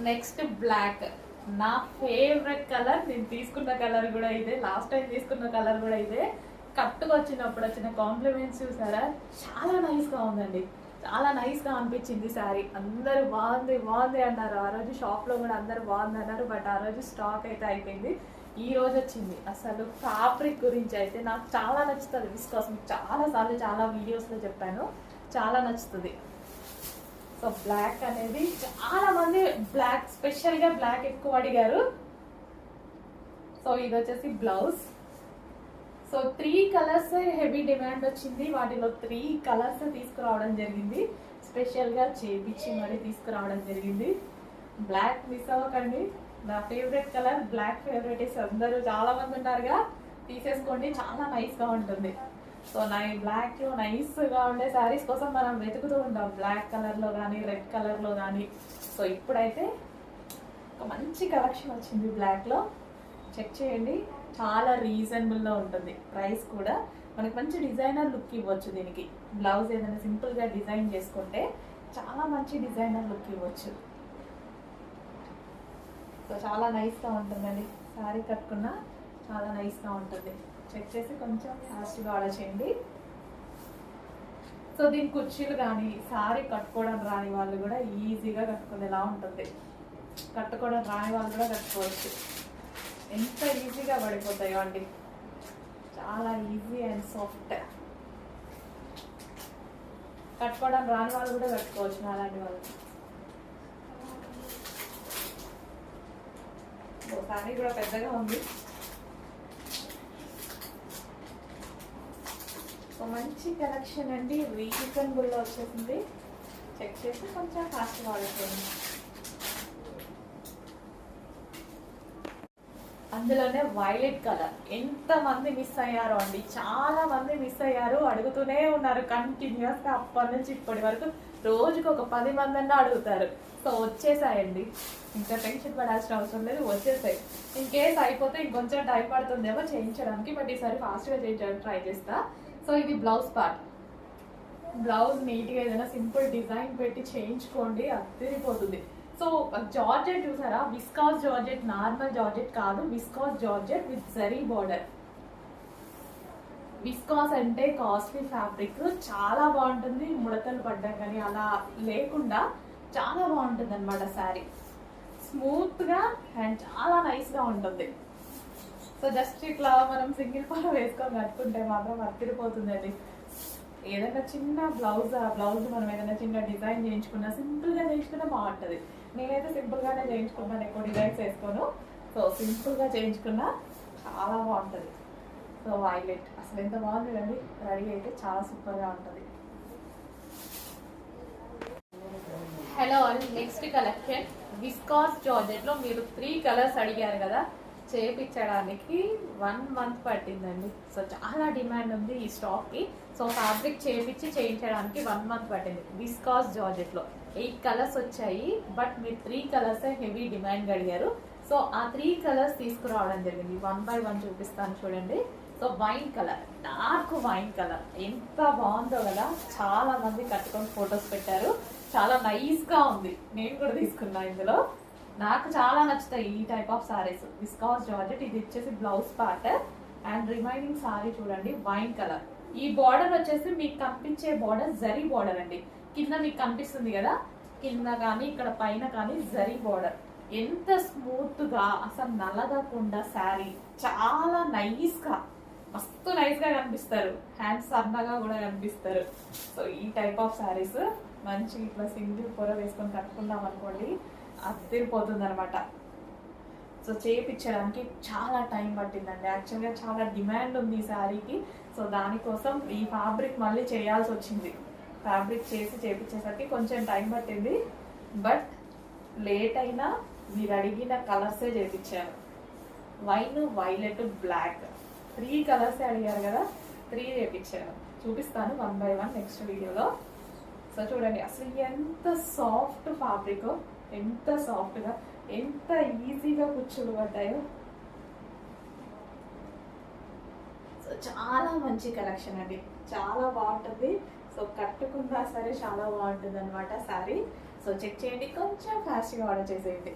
Next black, నా favourite colour. నేను తీసుకున్న కలర్ కూడా ఇదే, లాస్ట్ టైం తీసుకున్న కలర్ కూడా ఇదే. కట్టుకొచ్చినప్పుడు వచ్చిన కాంప్లిమెంట్స్ చూసారా, చాలా నైస్గా ఉందండి, చాలా నైస్గా అనిపించింది శారీ. అందరూ బాగుంది బాగుంది అన్నారు, ఆ రోజు షాప్లో కూడా అందరూ బాగుంది అన్నారు. బట్ ఆ రోజు స్టాక్ అయితే అయిపోయింది, ఈ రోజు వచ్చింది. అసలు ఫ్యాబ్రిక్ గురించి అయితే నాకు చాలా నచ్చుతుంది. విస్కాస్ మీకు చాలాసార్లు చాలా వీడియోస్లో చెప్పాను, చాలా నచ్చుతుంది. సో బ్లాక్ అనేది చాలా మంది బ్లాక్, స్పెషల్గా బ్లాక్ ఎక్కువ అడిగారు. సో ఇది వచ్చేసి blouse. So 3 colours heavy demand వచ్చింది, వాటిలో 3 కలర్స్ తీసుకురావడం జరిగింది. స్పెషల్గా చేపించి మరీ తీసుకురావడం జరిగింది. బ్లాక్ మిస్ అవ్వకండి, నా ఫేవరెట్ కలర్ బ్లాక్. ఫేవరెట్ అందరూ చాలా మంది ఉన్నారుగా, తీసేసుకోండి, చాలా నైస్గా ఉంటుంది. సో నా ఈ బ్లాక్లో నైస్గా ఉండే శారీస్ కోసం మనం వెతుకుతూ ఉంటాం, బ్లాక్ కలర్లో కానీ రెడ్ కలర్లో కానీ. సో ఇప్పుడైతే ఒక మంచి కలెక్షన్ వచ్చింది బ్లాక్లో, చెక్ చేయండి. చాలా రీజనబుల్లో ఉంటుంది ప్రైస్ కూడా. మనకి మంచి డిజైనర్ లుక్ ఇవ్వచ్చు దీనికి. బ్లౌజ్ ఏదైనా సింపుల్గా డిజైన్ చేసుకుంటే చాలా మంచి డిజైనర్ లుక్ ఇవ్వచ్చు. సో చాలా నైస్గా ఉంటుందండి, శారీ కట్టుకున్నా చాలా నైస్గా ఉంటుంది. చెక్ చేసి కొంచెం ఫాస్ట్గా ఆర్డర్ చేయండి. సో దీని కుర్చీలు కానీ శారీ కట్టుకోవడం రాని వాళ్ళు కూడా ఈజీగా కట్టుకునేలా ఉంటుంది. కట్టుకోవడం రాని వాళ్ళు కూడా కట్టుకోవచ్చు, ఎంత ఈజీగా పడిపోతాయో అండి, చాలా ఈజీ అండ్ సాఫ్ట్. కట్టుకోవడం రాని వాళ్ళు కూడా కట్టుకోవచ్చు, అలాంటి వాళ్ళు. శారీ కూడా పెద్దగా ఉంది. సో మంచి కలెక్షన్ అండి, రీజనబుల్లో వచ్చేసింది. చెక్ చేసి కొంచెం ఫాస్ట్గా ఆర్డర్ చేయండి. అందులోనే వైలెట్ కలర్, ఎంతమంది మిస్ అయ్యారో అండి, చాలా మంది మిస్ అయ్యారు, అడుగుతూనే ఉన్నారు కంటిన్యూస్గా. అప్పటి నుంచి ఇప్పటి వరకు రోజుకు ఒక 10 మంది అన్నా అడుగుతారు. సో వచ్చేసాయండి, ఇంకా టెన్షన్ పడాల్సిన అవసరం లేదు, వచ్చేసాయి. ఇన్ కేస్ అయిపోతే ఇంకొంచెం టైం పడుతుందేమో చేయించడానికి, బట్ ఈసారి ఫాస్ట్గా చేయించడానికి ట్రై చేస్తా. సో ఇది బ్లౌజ్ పార్ట్. బ్లౌజ్ నీట్గా ఏదైనా సింపుల్ డిజైన్ పెట్టి చేయించుకోండి, అదిరిపోతుంది. సో జార్జెట్ చూసారా, విస్కాస్ జార్జెట్, నార్మల్ జార్జెట్ కాదు, viscous georgette with zari border. Viscous అంటే కాస్ట్లీ ఫ్యాబ్రిక్, చాలా బాగుంటుంది. ముడతలు పడ్డం కానీ అలా లేకుండా చాలా బాగుంటుంది అనమాట శారీ. స్మూత్గా అండ్ చాలా నైస్గా ఉంటుంది. సో జస్ట్ ఇట్లా మనం సింగిల్ పాల వేసుకొని కట్టుకుంటే మాత్రం అత్తిరిపోతుందండి. ఏదైనా చిన్న బ్లౌజ్, ఆ బ్లౌజ్ మనం ఏదైనా చిన్న డిజైన్ చేయించుకున్నా, సింపుల్గా చేయించుకున్నా బాగుంటుంది. నేనైతే సింపుల్గానే చేయించుకున్నాను, ఎక్కువ డిజైన్స్ వేసుకోను. సో సింపుల్గా చేయించుకున్నా చాలా బాగుంటుంది. సో వైలెట్ అసలు ఎంత బాగుంది అండి, రెడీ అయితే చాలా సూపర్గా ఉంటుంది. హలో అండి, నెక్స్ట్ కలెక్షన్ విస్కాస్ జార్జెట్లో మీరు 3 కలర్స్ అడిగారు కదా, చేయించడానికి 1 మంత్ పట్టిందండి. సో చాలా డిమాండ్ ఉంది ఈ స్టాక్కి. సో ఫ్యాబ్రిక్ చేయించడానికి 1 మంత్ పట్టింది. విస్కాస్ జార్జెట్లో 8 కలర్స్ వచ్చాయి, బట్ మీరు 3 కలర్స్ హెవీ డిమాండ్ అడిగారు. సో ఆ 3 కలర్స్ తీసుకురావడం జరిగింది. 1 బై 1 చూపిస్తాను చూడండి. So wine colour, dark wine colour, ఎంత బాగుందో కదా, చాలా మంది కట్టుకొని ఫొటోస్ పెట్టారు, చాలా నైస్గా ఉంది. నేను కూడా తీసుకున్నా ఇందులో, నాకు చాలా నచ్చుతాయి ఈ type of saris. Viscous georgette, ఇది వచ్చేసి blouse part and remaining sorry చూడండి వైన్ కలర్. ఈ బార్డర్ వచ్చేసి మీకు కనిపించే బార్డర్ జరీ బార్డర్ అండి. కింద మీకు కనిపిస్తుంది కదా, కింద కానీ ఇక్కడ పైన కానీ జరీ బార్డర్. ఎంత స్మూత్గా, అసలు నల్లగకుండా శారీ, చాలా నైస్గా, మస్తు నైస్గా కనిపిస్తారు. హ్యాండ్స్ సన్నగా కూడా కనిపిస్తారు. సో ఈ టైప్ ఆఫ్ శారీస్ మంచి ఇట్లా సింగిల్ పొర వేసుకొని కట్టుకున్నాం అనుకోండి, అదిరిపోతుంది అనమాట. సో చేయించడానికి చాలా టైం పట్టిందండి. యాక్చువల్గా చాలా డిమాండ్ ఉంది ఈ శారీకి. సో దానికోసం ఈ ఫ్యాబ్రిక్ మళ్ళీ చేయాల్సి వచ్చింది. ఫ్యాబ్రిక్ చేయించేసరికి కొంచెం టైం పట్టింది, బట్ లేట్ అయినా మీరు అడిగిన కలర్సే చేయించాను. వైన్, వైలెట్, బ్లాక్, 3 కలర్సే అడిగారు కదా, 3 చేయించాను. చూపిస్తాను 1 బై 1 నెక్స్ట్ వీడియోలో. సో చూడండి అసలు ఎంత సాఫ్ట్ ఫ్యాబ్రిక్, ఎంత సాఫ్ట్గా, ఎంత ఈజీగా కుచ్చులు పడ్డాయో. సో చాలా మంచి కలెక్షన్ అండి, చాలా బాగుంటుంది. సో కట్టుకున్నా సరే చాలా బాగుంటుంది అనమాట శారీ. సో చెక్ చేయండి, కొంచెం ఫాస్ట్గా ఆర్డర్ చేసేయండి.